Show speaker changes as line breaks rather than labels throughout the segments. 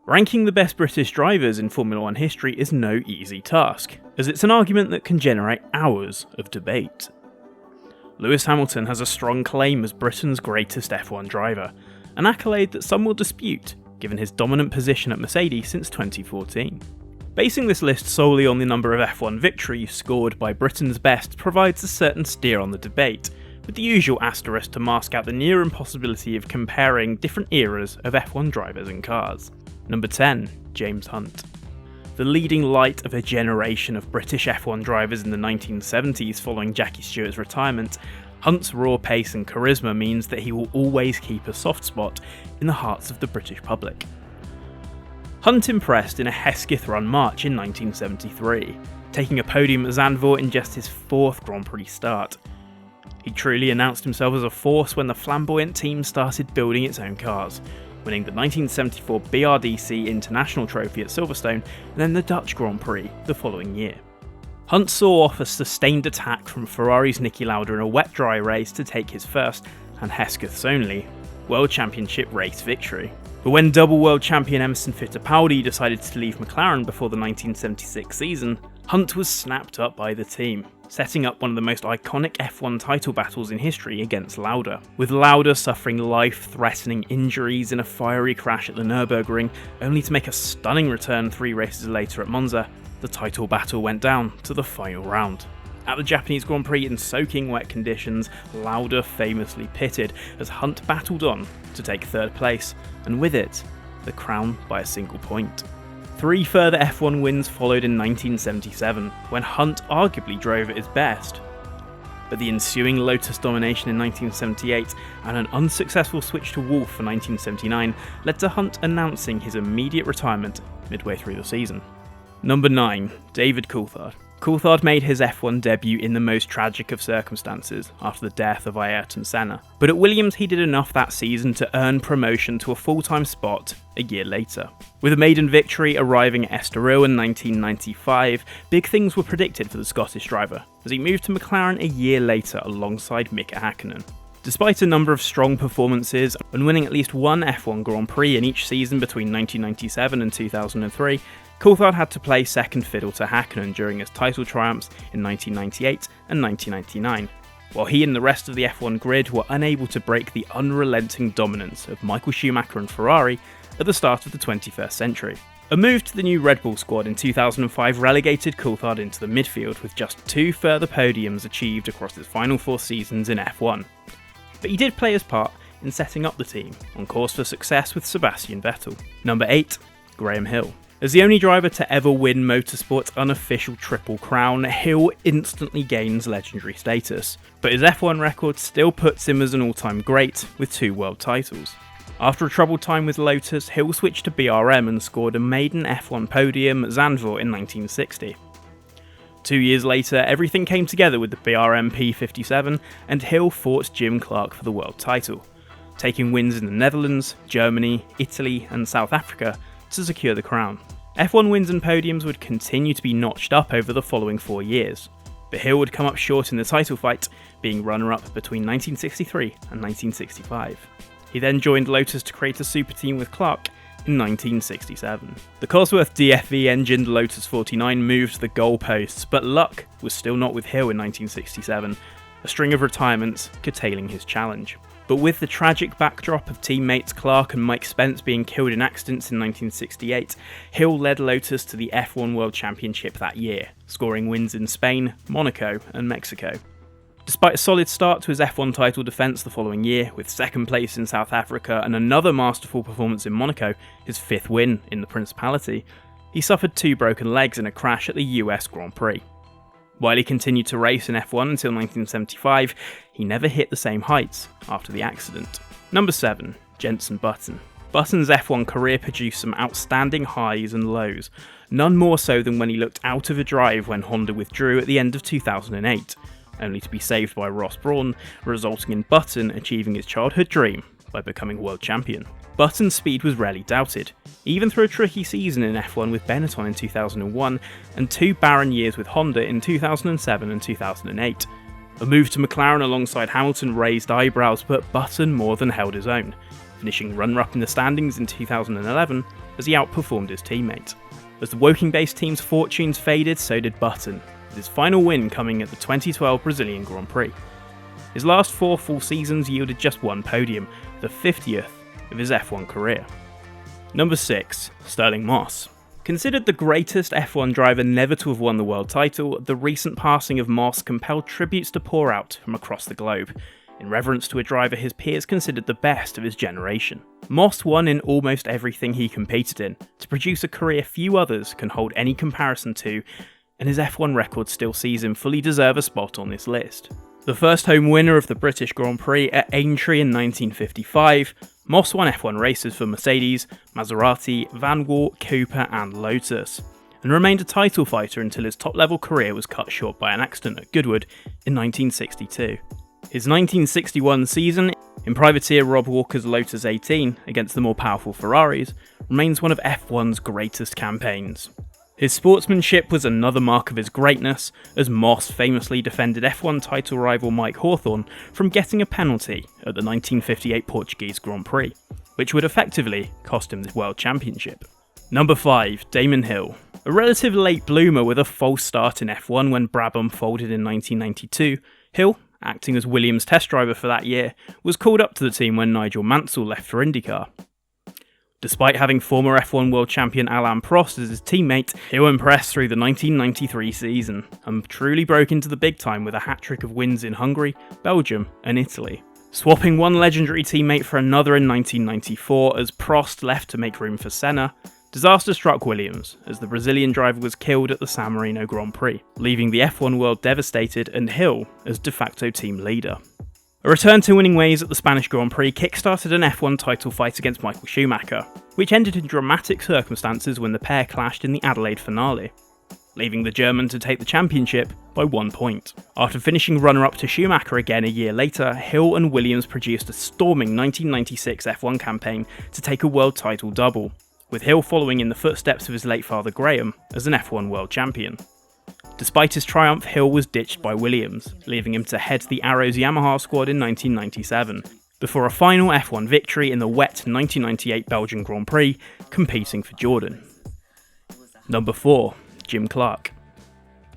Ranking the best British drivers in Formula 1 history is no easy task, as it's an argument that can generate hours of debate. Lewis Hamilton has a strong claim as Britain's greatest F1 driver, an accolade that some will dispute, given his dominant position at Mercedes since 2014. Basing this list solely on the number of F1 victories scored by Britain's best provides a certain steer on the debate, with the usual asterisk to mask out the near impossibility of comparing different eras of F1 drivers and cars. Number 10. James Hunt. The leading light of a generation of British F1 drivers in the 1970s following Jackie Stewart's retirement, Hunt's raw pace and charisma means that he will always keep a soft spot in the hearts of the British public. Hunt impressed in a Hesketh-run March in 1973, taking a podium at Zandvoort in just his 4th Grand Prix start. He truly announced himself as a force when the flamboyant team started building its own cars, winning the 1974 BRDC International Trophy at Silverstone and then the Dutch Grand Prix the following year. Hunt saw off a sustained attack from Ferrari's Niki Lauda in a wet-dry race to take his first, and Hesketh's only, World Championship race victory. But when double world champion Emerson Fittipaldi decided to leave McLaren before the 1976 season, Hunt was snapped up by the team, setting up one of the most iconic F1 title battles in history against Lauda, with Lauda suffering life-threatening injuries in a fiery crash at the Nürburgring, only to make a stunning return 3 races later at Monza. The title battle went down to the final round. At the Japanese Grand Prix in soaking wet conditions, Lauda famously pitted as Hunt battled on to take 3rd place, and with it, the crown by a single point. 3 further F1 wins followed in 1977, when Hunt arguably drove at his best. But the ensuing Lotus domination in 1978 and an unsuccessful switch to Wolff for 1979 led to Hunt announcing his immediate retirement midway through the season. Number 9. David Coulthard. Coulthard made his F1 debut in the most tragic of circumstances, after the death of Ayrton Senna. But at Williams he did enough that season to earn promotion to a full-time spot a year later. With a maiden victory arriving at Estoril in 1995, big things were predicted for the Scottish driver, as he moved to McLaren a year later alongside Mika Hakkinen. Despite a number of strong performances and winning at least one F1 Grand Prix in each season between 1997 and 2003, Coulthard had to play second fiddle to Hakkinen during his title triumphs in 1998 and 1999, while he and the rest of the F1 grid were unable to break the unrelenting dominance of Michael Schumacher and Ferrari at the start of the 21st century. A move to the new Red Bull squad in 2005 relegated Coulthard into the midfield, with just 2 further podiums achieved across his final 4 seasons in F1. But he did play his part in setting up the team, on course for success with Sebastian Vettel. Number 8. Graham Hill. As the only driver to ever win motorsport's unofficial Triple Crown, Hill instantly gains legendary status, but his F1 record still puts him as an all-time great with 2 world titles. After a troubled time with Lotus, Hill switched to BRM and scored a maiden F1 podium at Zandvoort in 1960. 2 years later, everything came together with the BRM P57, and Hill fought Jim Clark for the world title, taking wins in the Netherlands, Germany, Italy and South Africa to secure the crown. F1 wins and podiums would continue to be notched up over the following 4 years, but Hill would come up short in the title fight, being runner-up between 1963 and 1965. He then joined Lotus to create a super team with Clark in 1967. The Cosworth DFV-engined Lotus 49 moved the goalposts, but luck was still not with Hill in 1967, a string of retirements curtailing his challenge. But with the tragic backdrop of teammates Clark and Mike Spence being killed in accidents in 1968, Hill led Lotus to the F1 World Championship that year, scoring wins in Spain, Monaco and Mexico. Despite a solid start to his F1 title defence the following year, with 2nd place in South Africa and another masterful performance in Monaco, his 5th win in the Principality, he suffered 2 broken legs in a crash at the US Grand Prix. While he continued to race in F1 until 1975, he never hit the same heights after the accident. Number 7. Jenson Button. Button's F1 career produced some outstanding highs and lows, none more so than when he looked out of a drive when Honda withdrew at the end of 2008, only to be saved by Ross Brawn, resulting in Button achieving his childhood dream by becoming world champion. Button's speed was rarely doubted, even through a tricky season in F1 with Benetton in 2001 and 2 barren years with Honda in 2007 and 2008. A move to McLaren alongside Hamilton raised eyebrows, but Button more than held his own, finishing runner-up in the standings in 2011 as he outperformed his teammate. As the Woking-based team's fortunes faded, so did Button, with his final win coming at the 2012 Brazilian Grand Prix. His last 4 full seasons yielded just one podium, the 50th of his F1 career. Number 6. Stirling Moss. Considered the greatest F1 driver never to have won the world title, the recent passing of Moss compelled tributes to pour out from across the globe, in reverence to a driver his peers considered the best of his generation. Moss won in almost everything he competed in, to produce a career few others can hold any comparison to, and his F1 record still sees him fully deserve a spot on this list. The first home winner of the British Grand Prix at Aintree in 1955, Moss won F1 races for Mercedes, Maserati, Van Wart, Cooper and Lotus, and remained a title fighter until his top-level career was cut short by an accident at Goodwood in 1962. His 1961 season, in privateer Rob Walker's Lotus 18 against the more powerful Ferraris, remains one of F1's greatest campaigns. His sportsmanship was another mark of his greatness, as Moss famously defended F1 title rival Mike Hawthorn from getting a penalty at the 1958 Portuguese Grand Prix, which would effectively cost him the World Championship. Number 5. Damon Hill. A relative late bloomer with a false start in F1 when Brabham folded in 1992, Hill, acting as Williams' test driver for that year, was called up to the team when Nigel Mansell left for IndyCar. Despite having former F1 world champion Alain Prost as his teammate, Hill impressed through the 1993 season, and truly broke into the big time with a hat-trick of wins in Hungary, Belgium and Italy. Swapping one legendary teammate for another in 1994 as Prost left to make room for Senna, disaster struck Williams as the Brazilian driver was killed at the San Marino Grand Prix, leaving the F1 world devastated and Hill as de facto team leader. A return to winning ways at the Spanish Grand Prix kick-started an F1 title fight against Michael Schumacher, which ended in dramatic circumstances when the pair clashed in the Adelaide finale, leaving the German to take the championship by 1 point. After finishing runner-up to Schumacher again a year later, Hill and Williams produced a storming 1996 F1 campaign to take a world title double, with Hill following in the footsteps of his late father Graham as an F1 world champion. Despite his triumph, Hill was ditched by Williams, leaving him to head the Arrows Yamaha squad in 1997, before a final F1 victory in the wet 1998 Belgian Grand Prix, competing for Jordan. Number 4. Jim Clark.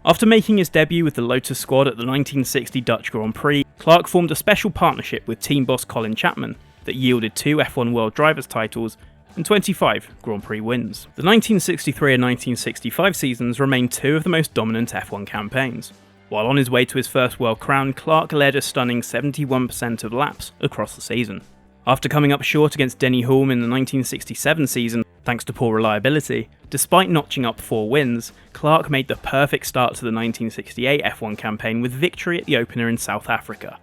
After making his debut with the Lotus squad at the 1960 Dutch Grand Prix, Clark formed a special partnership with team boss Colin Chapman that yielded 2 F1 World Drivers titles and 25 Grand Prix wins. The 1963 and 1965 seasons remained 2 of the most dominant F1 campaigns. While on his way to his first world crown, Clark led a stunning 71% of laps across the season. After coming up short against Denny Hulme in the 1967 season, thanks to poor reliability, despite notching up 4 wins, Clark made the perfect start to the 1968 F1 campaign with victory at the opener in South Africa,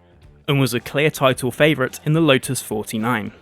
and was a clear title favourite in the Lotus 49.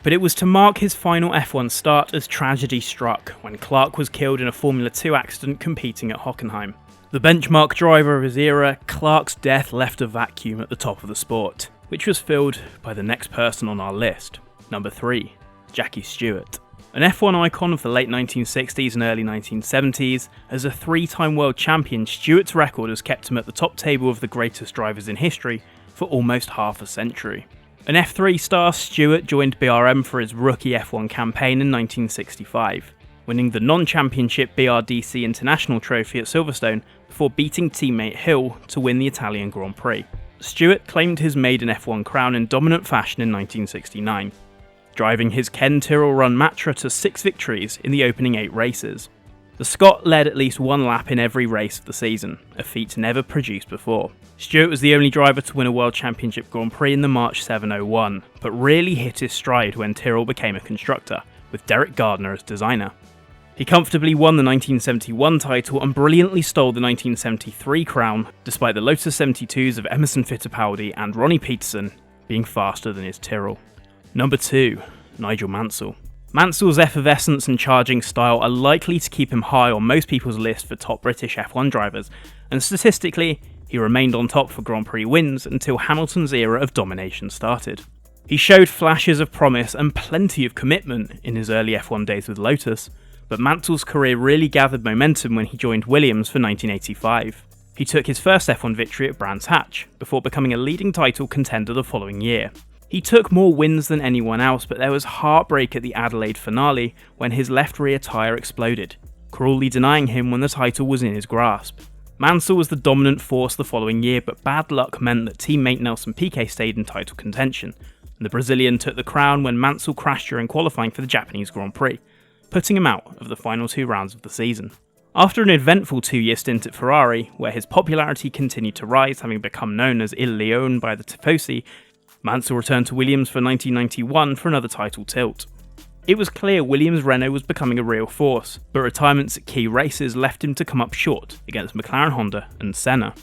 But it was to mark his final F1 start as tragedy struck when Clark was killed in a Formula 2 accident competing at Hockenheim. The benchmark driver of his era, Clark's death left a vacuum at the top of the sport, which was filled by the next person on our list, number 3, Jackie Stewart. An F1 icon of the late 1960s and early 1970s, as a 3-time world champion, Stewart's record has kept him at the top table of the greatest drivers in history for almost half a century. An F3 star, Stewart joined BRM for his rookie F1 campaign in 1965, winning the non-championship BRDC International Trophy at Silverstone before beating teammate Hill to win the Italian Grand Prix. Stewart claimed his maiden F1 crown in dominant fashion in 1969, driving his Ken Tyrrell-run Matra to 6 victories in the opening 8 races. The Scot led at least 1 lap in every race of the season, a feat never produced before. Stewart was the only driver to win a World Championship Grand Prix in the March 701, but really hit his stride when Tyrrell became a constructor, with Derek Gardner as designer. He comfortably won the 1971 title and brilliantly stole the 1973 crown, despite the Lotus 72s of Emerson Fittipaldi and Ronnie Peterson being faster than his Tyrrell. Number 2. Nigel Mansell. Mansell's effervescence and charging style are likely to keep him high on most people's list for top British F1 drivers, and statistically, he remained on top for Grand Prix wins until Hamilton's era of domination started. He showed flashes of promise and plenty of commitment in his early F1 days with Lotus, but Mansell's career really gathered momentum when he joined Williams for 1985. He took his first F1 victory at Brands Hatch, before becoming a leading title contender the following year. He took more wins than anyone else, but there was heartbreak at the Adelaide finale when his left rear tyre exploded, cruelly denying him when the title was in his grasp. Mansell was the dominant force the following year, but bad luck meant that teammate Nelson Piquet stayed in title contention, and the Brazilian took the crown when Mansell crashed during qualifying for the Japanese Grand Prix, putting him out of the final 2 rounds of the season. After an eventful 2-year stint at Ferrari, where his popularity continued to rise, having become known as Il Leone by the Tifosi, Mansell returned to Williams for 1991 for another title tilt. It was clear Williams' Renault was becoming a real force, but retirements at key races left him to come up short against McLaren Honda and Senna.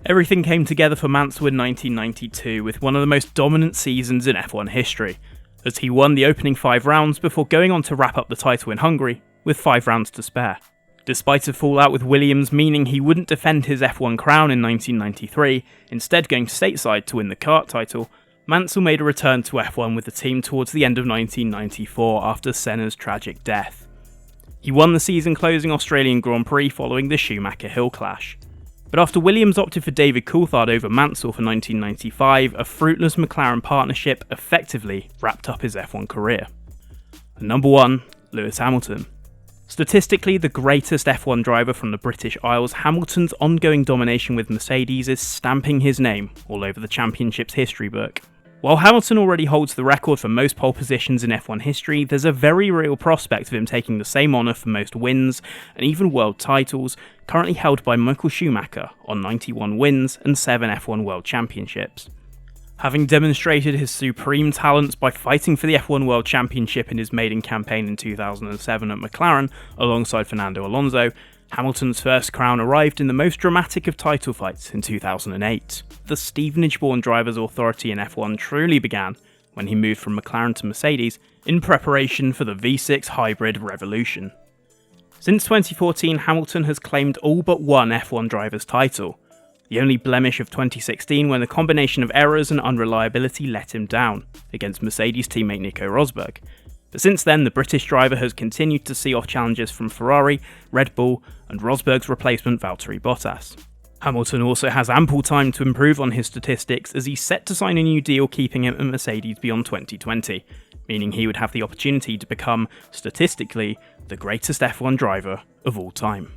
Everything came together for Mansell in 1992 with one of the most dominant seasons in F1 history, as he won the opening 5 rounds before going on to wrap up the title in Hungary with 5 rounds to spare. Despite a fallout with Williams meaning he wouldn't defend his F1 crown in 1993, instead going stateside to win the kart title, Mansell made a return to F1 with the team towards the end of 1994 after Senna's tragic death. He won the season-closing Australian Grand Prix following the Schumacher-Hill clash. But after Williams opted for David Coulthard over Mansell for 1995, a fruitless McLaren partnership effectively wrapped up his F1 career. Number 1, Lewis Hamilton. Statistically the greatest F1 driver from the British Isles, Hamilton's ongoing domination with Mercedes is stamping his name all over the championship's history book. While Hamilton already holds the record for most pole positions in F1 history, there's a very real prospect of him taking the same honour for most wins, and even world titles, currently held by Michael Schumacher on 91 wins and 7 F1 World Championships. Having demonstrated his supreme talents by fighting for the F1 World Championship in his maiden campaign in 2007 at McLaren alongside Fernando Alonso, Hamilton's first crown arrived in the most dramatic of title fights in 2008. The Stevenage-born driver's authority in F1 truly began when he moved from McLaren to Mercedes in preparation for the V6 hybrid revolution. Since 2014, Hamilton has claimed all but one F1 driver's title, the only blemish of 2016 when a combination of errors and unreliability let him down against Mercedes teammate Nico Rosberg. But since then, the British driver has continued to see off challenges from Ferrari, Red Bull, and Rosberg's replacement Valtteri Bottas. Hamilton also has ample time to improve on his statistics as he's set to sign a new deal keeping him at Mercedes beyond 2020, meaning he would have the opportunity to become, statistically, the greatest F1 driver of all time.